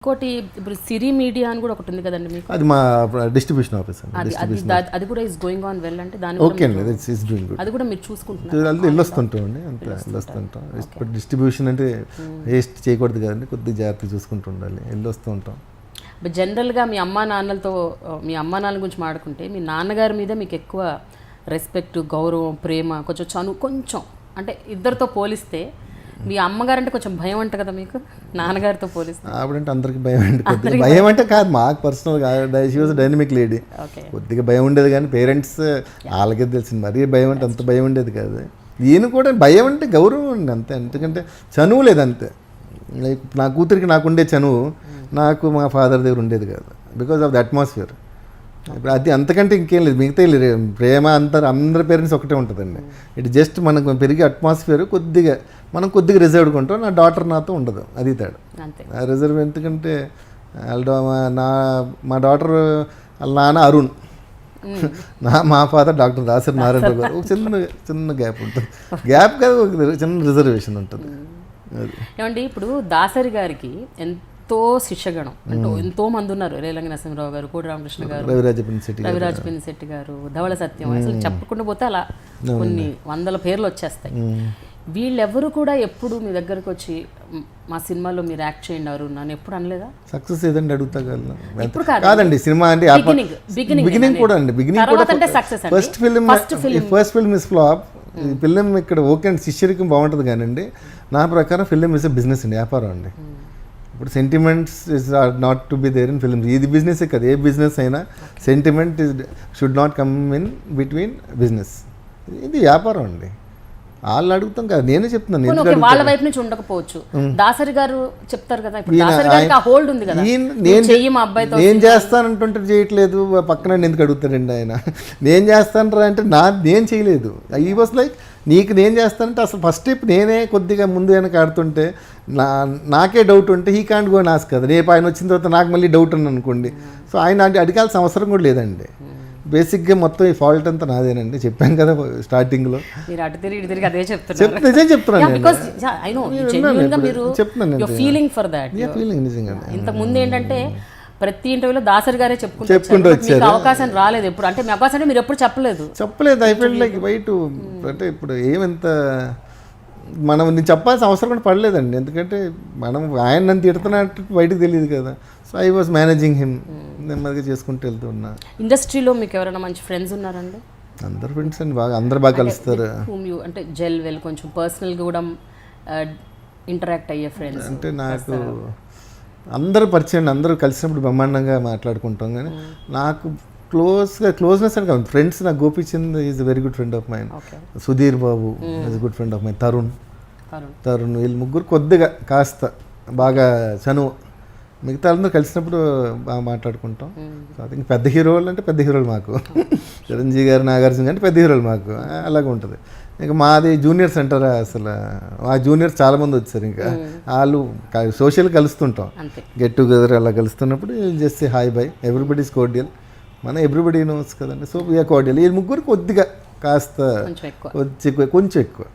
ఇంకోటి ఇప్పుడు సిరి మీడియా అని కూడా ఒకటి ఉంది కదండి మీకు, అది మా డిస్ట్రిబ్యూషన్ ఆఫీస్ అండి. అది కూడా ఇస్ గోయింగ్ ఆన్ వెల్ అంటే దాని ఓకే అండి, అది కూడా మీరు చూసుకుంటున్నారు. వెళ్ళొస్తుంటామండి, అంతే వెళ్ళొస్తుంటాం. ఇప్పుడు డిస్ట్రిబ్యూషన్ అంటే వేస్ట్ చేయకూడదు కదండి, కొద్దిగా జాగ్రత్తగా చూసుకుంటూ ఉండాలి, వెళ్ళొస్తూ ఉంటాం. జనరల్గా మీ అమ్మా నాన్నల గురించి మాట్లాడుకుంటే మీ నాన్నగారి మీద మీకు ఎక్కువ రెస్పెక్ట్, గౌరవం, ప్రేమ, కొంచెం అంటే ఇద్దరితో పోలిస్తే మీ అమ్మగారు అంటే కొంచెం భయం అంట కదా మీకు, నాన్నగారితో పోలిస్తే? ఆవిడంటే అందరికి భయం అండి. కొద్దిగా భయం అంటే కాదు, మాకు పర్సనల్ కాదు, షీ వాజ్ డైనమిక్ లేడీ. కొద్దిగా భయం ఉండేది కానీ పేరెంట్స్ వాళ్ళకే తెలిసింది, మరీ భయం అంటే అంత భయం ఉండేది కాదు. ఈయన కూడా భయం అంటే గౌరవం అండి అంతే, ఎందుకంటే చనువు లేదు అంతే. లైక్ నా కూతురికి నాకుండే చనువు నాకు మా ఫాదర్ దగ్గర ఉండేది కాదు, బికాజ్ ఆఫ్ ద అట్మాస్ఫియర్. ఇప్పుడు అది అంతకంటే ఇంకేం లేదు, మిగతా ప్రేమ అందరి పేరెంట్స్ ఒకటే ఉంటుందండి. ఇట్ జస్ట్ మనకు పెరిగే అట్మాస్ఫియర్ మనం కొద్దిగా రిజర్వ్డ్గా ఉంటాం. నా డాటర్ నాతో ఉండదు, అది తేడా. ఆ రిజర్వ్ ఎందుకంటే మా డాటర్ వాళ్ళ నాన్న అరుణ్, మా ఫాదర్ డాక్టర్ దాసరి నారాయణరావు గారు. ఒక చిన్న గ్యాప్ ఉంటుంది, గ్యాప్ కాదు, ఒక చిన్న రిజర్వేషన్ ఉంటుంది. ఏమండి ఇప్పుడు దాసరి గారికి ఎంతో శిష్యగణం, అంటే ఎంతో మంది ఉన్నారు. రేలంగి నరసింహరావు గారు, కోడి రామకృష్ణ గారు, రవిరాజ్ పినిశెట్టి గారు, ధవళ సత్యం, అసలు చెప్పుకుంటూ పోతే అలా కొన్ని వందల పేర్లు వచ్చేస్తాయి. వీళ్ళెవరు కూడా ఎప్పుడు మీ దగ్గరకు వచ్చి మా సినిమాలో మీరు యాక్ట్ చేయండి అరుణ్ నన్ను ఎప్పుడు అనలేదా? సక్సెస్ ఏదండి అడుగుతా కాదండి, సినిమా అంటే బిగినింగ్ కూడా అండి. బిగినింగ్ కూడా first film is flop. Film ఇక్కడ ఓకే అండి, శిష్యరికం బాగుంటుంది కానండి, నా ప్రకారం ఫిల్మ్ ఇస్ ఎ బిజినెస్ అండి, వ్యాపారం అండి. ఇప్పుడు sentiments is not to be there in films. ఇది బిజినెస్ కదా, ఏ బిజినెస్ అయినా sentiment should not come in between business. ఇది వ్యాపారం అండి. వాళ్ళు అడుగుతాం కదా, నేనే చెప్తున్నాను. వాళ్ళ వైపు నుంచి ఉండకపోవచ్చు, దాసరి గారు చెప్తారు కదా, హోల్డ్ ఉంది కదా, నేను చేస్తానంటుంటే చేయట్లేదు, పక్కన ఎందుకు అడుగుతాడండి ఆయన? నేను చేస్తాను అంటే నేను చేయలేదు. ఈ వాస్ లైక్ నీకు నేను చేస్తానంటే అసలు ఫస్ట్ స్టెప్ నేనే కొద్దిగా ముందు వెనక ఆడుతుంటే నాకే డౌట్ ఉంటే హీ కాంట్ గో నాస్ కదా. రేపు ఆయన వచ్చిన తర్వాత నాకు మళ్ళీ డౌట్ అని అనుకోండి. సో ఆయన అడగాల్సిన అవసరం కూడా లేదండి. బేసిక్గా మొత్తం ఈ ఫాల్ట్ అంతా నాదేనండి, చెప్పాను కదా స్టార్టింగ్లో. నిజం చెప్తున్నాను, నిజంగా. ఇంతకుముందు ఏంటంటే ప్రతి ఇంటర్వ్యూలో దాసరి గారే చెప్పుకుంటూ వచ్చారు. అవకాశం రాలేదు ఎప్పుడు, అంటే మీ అవకాశం అంటే మీరు ఎప్పుడు చెప్పలేదు. అయిపోయింది లైక్ బయట. అంటే ఇప్పుడు ఏమంత నేను చెప్పాల్సిన అవసరం కూడా పడలేదండి, ఎందుకంటే ఆయన నన్ను తిడుతున్నట్టు బయటకు తెలియదు కదా. So I was managing him, నెమ్మదిగా చేసుకుంటూ వెళ్తున్నా. ఇండస్ట్రీలో మీకు ఎవరైనా మంచి ఫ్రెండ్స్ ఉన్నారండి? అందరు ఫ్రెండ్స్ అండి, అందరు బాగా కలుస్తారు. అంటే జెల్ కొంచెం పర్సనల్గా కూడా ఇంటరాక్ట్ అయ్యే ఫ్రెండ్స్ అంటే నాకు అందరూ పరిచయం, అందరూ కలిసినప్పుడు బ్రహ్మాండంగా మాట్లాడుకుంటాం. కానీ నాకు క్లోజ్నెస్ అని కాదు, ఫ్రెండ్స్. నాకు Gopichand is very good friend of mine. Sudheer Babu is good friend of mine. Tarun వీళ్ళు ముగ్గురు కొద్దిగా కాస్త బాగా చనువు. మిగతా అందరూ కలిసినప్పుడు బాగా మాట్లాడుకుంటాం. ఇంకా పెద్ద హీరోలు అంటే పెద్ద హీరోలు మాకు, చిరంజీవి గారు, నాగార్జున అంటే పెద్ద హీరోలు మాకు, అలాగే ఉంటుంది. ఇంకా మాది జూనియర్స్ అంటారా, అసలు ఆ జూనియర్స్ చాలామంది వచ్చారు. ఇంకా వాళ్ళు సోషల్ కలుస్తుంటాం, గెట్ టుగెదర్ అలా కలుస్తున్నప్పుడు just hi bye, everybody's cordial. Everybody knows కదండి. So we are cordial. ఈ ముగ్గురు కొద్దిగా కాస్త కొంచెం ఎక్కువ.